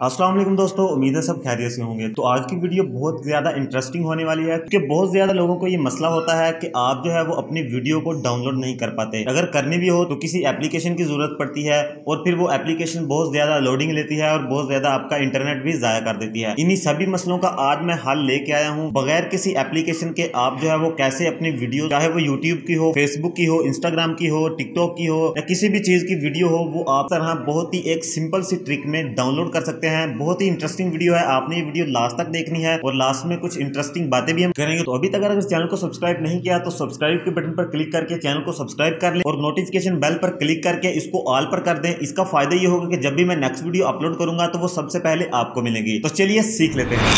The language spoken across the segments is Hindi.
अस्सलाम वालेकुम दोस्तों, उम्मीद है सब खैरियत से होंगे। तो आज की वीडियो बहुत ज़्यादा इंटरेस्टिंग होने वाली है क्योंकि बहुत ज़्यादा लोगों को ये मसला होता है कि आप जो है वो अपनी वीडियो को डाउनलोड नहीं कर पाते। अगर करनी भी हो तो किसी एप्लीकेशन की ज़रूरत पड़ती है और फिर वो एप्लीकेशन बहुत ज़्यादा लोडिंग लेती है और बहुत ज़्यादा आपका इंटरनेट भी ज़ाया कर देती है। इन्हीं सभी मसलों का आज मैं हल लेके आया हूँ। बगैर किसी एप्लीकेशन के आप जो है वो कैसे अपनी वीडियो, चाहे वो यूट्यूब की हो, फेसबुक की हो, इंस्टाग्राम की हो, टिकटॉक की हो या किसी भी चीज़ की वीडियो हो, वो आप तरह बहुत ही एक सिंपल सी ट्रिक में डाउनलोड कर सकते हैं। बहुत ही इंटरेस्टिंग वीडियो है, आपने ये वीडियो लास्ट तक देखनी है और लास्ट में कुछ इंटरेस्टिंग बातें भी हम करेंगे। तो अभी तक अगर चैनल को सब्सक्राइब नहीं किया तो सब्सक्राइब के बटन पर क्लिक करके चैनल को सब्सक्राइब कर लें और नोटिफिकेशन बेल पर क्लिक करके इसको ऑल पर कर दें। इसका फायदा ये होगा कि जब भी मैं नेक्स्ट वीडियो अपलोड करूंगा तो वो सबसे पहले आपको मिलेंगी। तो चलिए सीख लेते हैं।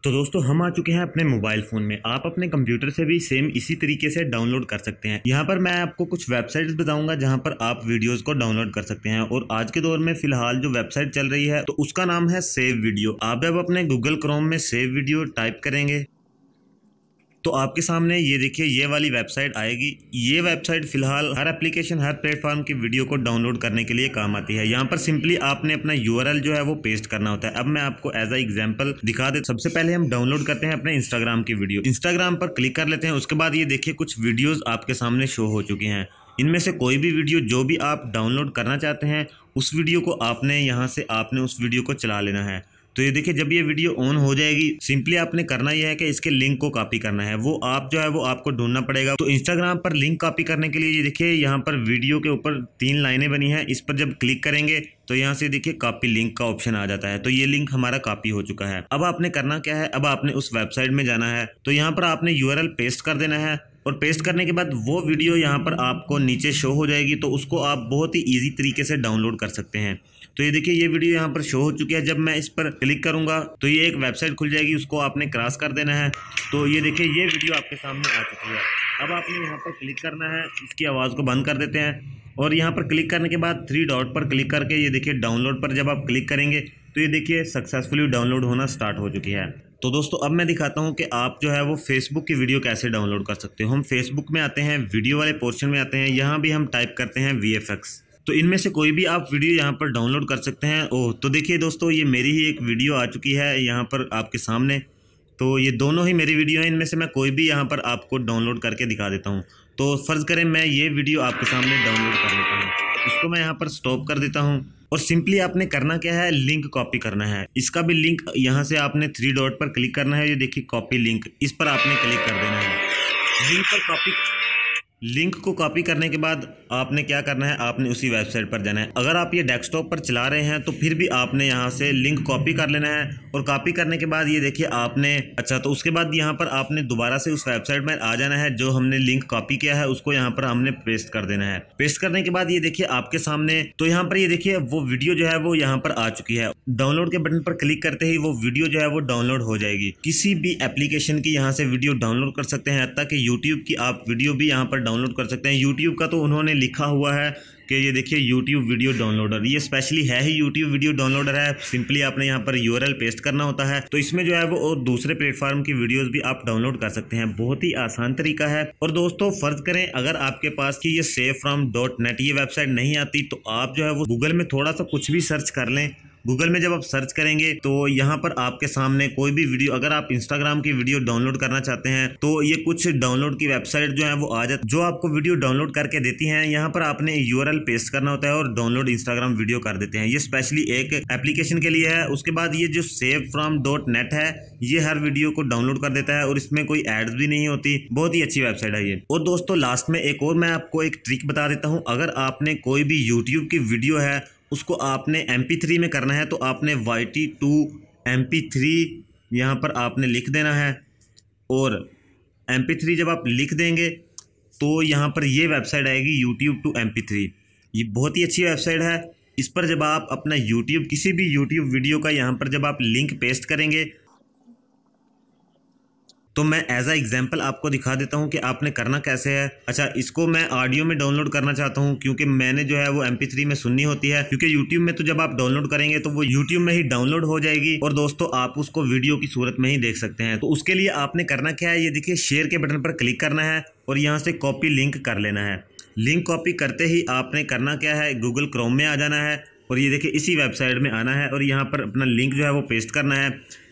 तो दोस्तों हम आ चुके हैं अपने मोबाइल फ़ोन में। आप अपने कंप्यूटर से भी सेम इसी तरीके से डाउनलोड कर सकते हैं। यहाँ पर मैं आपको कुछ वेबसाइट्स बताऊंगा जहाँ पर आप वीडियोस को डाउनलोड कर सकते हैं। और आज के दौर में फिलहाल जो वेबसाइट चल रही है तो उसका नाम है सेव वीडियो। आप जब अपने गूगल क्रोम में सेव वीडियो टाइप करेंगे तो आपके सामने ये देखिए ये वाली वेबसाइट आएगी। ये वेबसाइट फिलहाल हर एप्लीकेशन, हर प्लेटफॉर्म की वीडियो को डाउनलोड करने के लिए काम आती है। यहाँ पर सिंपली आपने अपना यूआरएल जो है वो पेस्ट करना होता है। अब मैं आपको एज अ एग्जांपल दिखा दे। सबसे पहले हम डाउनलोड करते हैं अपने इंस्टाग्राम की वीडियो। इंस्टाग्राम पर क्लिक कर लेते हैं। उसके बाद ये देखिए कुछ वीडियोज आपके सामने शो हो चुकी हैं। इनमें से कोई भी वीडियो जो भी आप डाउनलोड करना चाहते हैं उस वीडियो को आपने यहाँ से आपने उस वीडियो को चला लेना है। तो ये देखिए जब ये वीडियो ऑन हो जाएगी सिंपली आपने करना यह है कि इसके लिंक को कॉपी करना है। वो आप जो है वो आपको ढूंढना पड़ेगा। तो इंस्टाग्राम पर लिंक कॉपी करने के लिए ये देखिए यहाँ पर वीडियो के ऊपर 3 लाइनें बनी हैं। इस पर जब क्लिक करेंगे तो यहाँ से देखिए कॉपी लिंक का ऑप्शन आ जाता है। तो ये लिंक हमारा कॉपी हो चुका है। अब आपने करना क्या है, अब आपने उस वेबसाइट में जाना है। तो यहाँ पर आपने यूआरएल पेस्ट कर देना है और पेस्ट करने के बाद वो वीडियो यहाँ पर आपको नीचे शो हो जाएगी। तो उसको आप बहुत ही ईजी तरीके से डाउनलोड कर सकते हैं। तो ये देखिए ये वीडियो यहाँ पर शो हो चुकी है। जब मैं इस पर क्लिक करूँगा तो ये एक वेबसाइट खुल जाएगी, उसको आपने क्रॉस कर देना है। तो ये देखिए ये वीडियो आपके सामने आ चुकी है। अब आपने यहाँ पर क्लिक करना है, इसकी आवाज़ को बंद कर देते हैं और यहाँ पर क्लिक करने के बाद 3 डॉट पर क्लिक करके ये देखिए डाउनलोड पर जब आप क्लिक करेंगे तो ये देखिए सक्सेसफुली डाउनलोड होना स्टार्ट हो चुकी है। तो दोस्तों अब मैं दिखाता हूँ कि आप जो है वो फेसबुक की वीडियो कैसे डाउनलोड कर सकते हो। हम फेसबुक में आते हैं, वीडियो वाले पोर्शन में आते हैं। यहाँ भी हम टाइप करते हैं VFX। तो इनमें से कोई भी आप वीडियो यहाँ पर डाउनलोड कर सकते हैं। ओह तो देखिए दोस्तों ये मेरी ही एक वीडियो आ चुकी है यहाँ पर आपके सामने। तो ये दोनों ही मेरी वीडियो हैं, इनमें से मैं कोई भी यहाँ पर आपको डाउनलोड करके दिखा देता हूँ। तो फ़र्ज़ करें मैं ये वीडियो आपके सामने डाउनलोड कर लेता हूँ, इसको मैं यहाँ पर स्टॉप कर देता हूँ। और सिंपली आपने करना क्या है, लिंक कॉपी करना है। इसका भी लिंक यहाँ से आपने 3 डॉट पर क्लिक करना है। ये देखिए कॉपी लिंक, इस पर आपने क्लिक कर देना है। लिंक को कॉपी करने के बाद आपने क्या करना है, आपने उसी वेबसाइट पर जाना है। अगर आप ये डेस्कटॉप पर चला रहे हैं तो फिर भी आपने यहाँ से लिंक कॉपी कर लेना है। और कॉपी करने के बाद ये देखिए आपने तो उसके बाद यहाँ पर आपने दोबारा से उस वेबसाइट में आ जाना है। जो हमने लिंक कॉपी किया है उसको यहाँ पर हमने पेस्ट कर देना है। पेस्ट करने के बाद ये देखिए आपके सामने, तो यहाँ पर ये देखिए वो वीडियो जो है वो यहाँ पर आ चुकी है। डाउनलोड के बटन पर क्लिक करते ही वो वीडियो जो है वो डाउनलोड हो जाएगी। किसी भी एप्लीकेशन की यहाँ से वीडियो डाउनलोड कर सकते हैं, हत्ता कि यूट्यूब की आप वीडियो भी यहाँ पर डाउनलोड कर सकते हैं। यूट्यूब का तो उन्होंने लिखा हुआ है कि ये देखिए यूट्यूब वीडियो डाउनलोडर, ये स्पेशली है ही यूट्यूब वीडियो डाउनलोडर है। सिंपली आपने यहाँ पर यूआरएल पेस्ट करना होता है। तो इसमें जो है वो और दूसरे प्लेटफॉर्म की वीडियोस भी आप डाउनलोड कर सकते हैं। बहुत ही आसान तरीका है। और दोस्तों फर्ज करें अगर आपके पास की ये savefrom.net ये वेबसाइट नहीं आती तो आप जो है वो गूगल में थोड़ा सा कुछ भी सर्च कर लें। गूगल में जब आप सर्च करेंगे तो यहाँ पर आपके सामने कोई भी वीडियो, अगर आप इंस्टाग्राम की वीडियो डाउनलोड करना चाहते हैं तो ये कुछ डाउनलोड की वेबसाइट जो है वो आ जाती, जो आपको वीडियो डाउनलोड करके देती हैं। यहाँ पर आपने यूआरएल पेस्ट करना होता है और डाउनलोड इंस्टाग्राम वीडियो कर देते हैं। ये स्पेशली एक एप्लीकेशन के लिए है। उसके बाद ये जो savefrom.net है ये हर वीडियो को डाउनलोड कर देता है और इसमें कोई एड्स भी नहीं होती। बहुत ही अच्छी वेबसाइट है ये। और दोस्तों लास्ट में एक और मैं आपको एक ट्रिक बता देता हूँ। अगर आपने कोई भी यूट्यूब की वीडियो है उसको आपने MP3 में करना है तो आपने YT2 MP3 यहाँ पर आपने लिख देना है। और MP3 जब आप लिख देंगे तो यहाँ पर ये वेबसाइट आएगी YouTube to MP3। ये बहुत ही अच्छी वेबसाइट है। इस पर जब आप अपना YouTube, किसी भी YouTube वीडियो का यहाँ पर जब आप लिंक पेस्ट करेंगे तो मैं एज अ एग्जाम्पल आपको दिखा देता हूँ कि आपने करना कैसे है। अच्छा इसको मैं ऑडियो में डाउनलोड करना चाहता हूँ क्योंकि मैंने जो है वो MP3 में सुननी होती है, क्योंकि YouTube में तो जब आप डाउनलोड करेंगे तो वो YouTube में ही डाउनलोड हो जाएगी और दोस्तों आप उसको वीडियो की सूरत में ही देख सकते हैं। तो उसके लिए आपने करना क्या है, ये देखिए शेयर के बटन पर क्लिक करना है और यहाँ से कॉपी लिंक कर लेना है। लिंक कॉपी करते ही आपने करना क्या है, गूगल क्रोम में आ जाना है और ये देखिए इसी वेबसाइट में आना है और यहाँ पर अपना लिंक जो है वो पेस्ट करना है।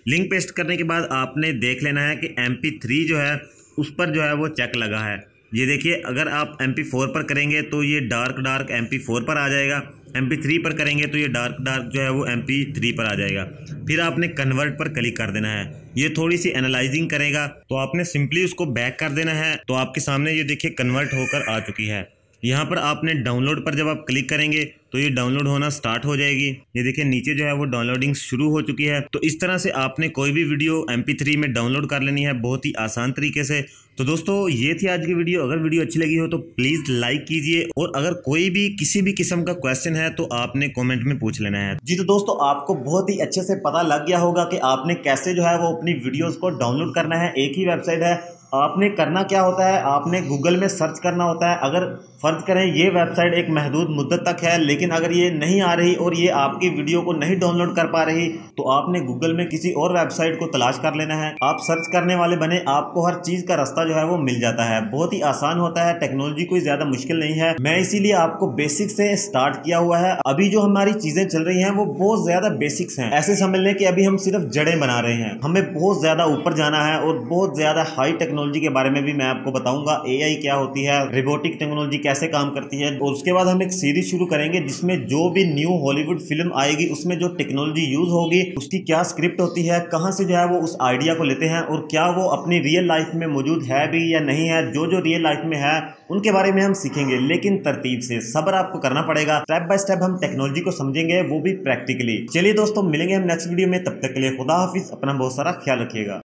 लिंक पेस्ट करने के बाद आपने देख लेना है कि MP3 जो है उस पर जो है वो चेक लगा है। ये देखिए अगर आप MP4 पर करेंगे तो ये डार्क MP4 पर आ जाएगा, MP3 पर करेंगे तो ये डार्क जो है वो MP3 पर आ जाएगा। फिर आपने कन्वर्ट पर क्लिक कर देना है। ये थोड़ी सी एनालाइजिंग करेगा तो आपने सिंपली उसको बैक कर देना है। तो आपके सामने ये देखिए कन्वर्ट होकर आ चुकी है। यहाँ पर आपने डाउनलोड पर जब आप क्लिक करेंगे तो ये डाउनलोड होना स्टार्ट हो जाएगी। ये देखिए नीचे जो है वो डाउनलोडिंग शुरू हो चुकी है। तो इस तरह से आपने कोई भी वीडियो MP3 में डाउनलोड कर लेनी है बहुत ही आसान तरीके से। तो दोस्तों ये थी आज की वीडियो। अगर वीडियो अच्छी लगी हो तो प्लीज़ लाइक कीजिए और अगर कोई भी किसी भी किस्म का क्वेश्चन है तो आपने कॉमेंट में पूछ लेना है। जी तो दोस्तों आपको बहुत ही अच्छे से पता लग गया होगा कि आपने कैसे जो है वो अपनी वीडियोस को डाउनलोड करना है। एक ही वेबसाइट है, आपने करना क्या होता है, आपने गूगल में सर्च करना होता है। अगर फर्ज करें ये वेबसाइट एक महदूद मुद्दत तक है, लेकिन अगर ये नहीं आ रही और ये आपकी वीडियो को नहीं डाउनलोड कर पा रही तो आपने गूगल में किसी और वेबसाइट को तलाश कर लेना है। आप सर्च करने वाले बने, आपको हर चीज़ का रास्ता जो है वो मिल जाता है। बहुत ही आसान होता है, टेक्नोलॉजी कोई ज़्यादा मुश्किल नहीं है। मैं इसीलिए आपको बेसिक से स्टार्ट किया हुआ है। अभी जो हमारी चीज़ें चल रही हैं वो बहुत ज़्यादा बेसिक्स हैं। ऐसे समझ लें कि अभी हम सिर्फ जड़ें बना रहे हैं, हमें बहुत ज़्यादा ऊपर जाना है और बहुत ज़्यादा हाई टेक्नोलॉजी के बारे में भी मैं आपको बताऊंगा। AI क्या होती है, रोबोटिक टेक्नोलॉजी कैसे काम करती है। और उसके बाद हम एक सीरीज शुरू करेंगे जिसमें जो भी न्यू हॉलीवुड फिल्म आएगी उसमें जो टेक्नोलॉजी यूज होगी उसकी क्या स्क्रिप्ट होती है, कहां से जो है वो उस आइडिया को लेते हैं और क्या वो अपनी रियल लाइफ में मौजूद है भी या नहीं है। जो रियल लाइफ में है उनके बारे में हम सीखेंगे, लेकिन तरतीब से। सब्र आपको करना पड़ेगा, स्टेप बाय स्टेप हम टेक्नोलॉजी को समझेंगे, वो भी प्रैक्टिकली। चलिए दोस्तों मिलेंगे हम नेक्स्ट वीडियो में, तब तक के लिए खुदा हाफिज, अपना बहुत सारा ख्याल रखिएगा।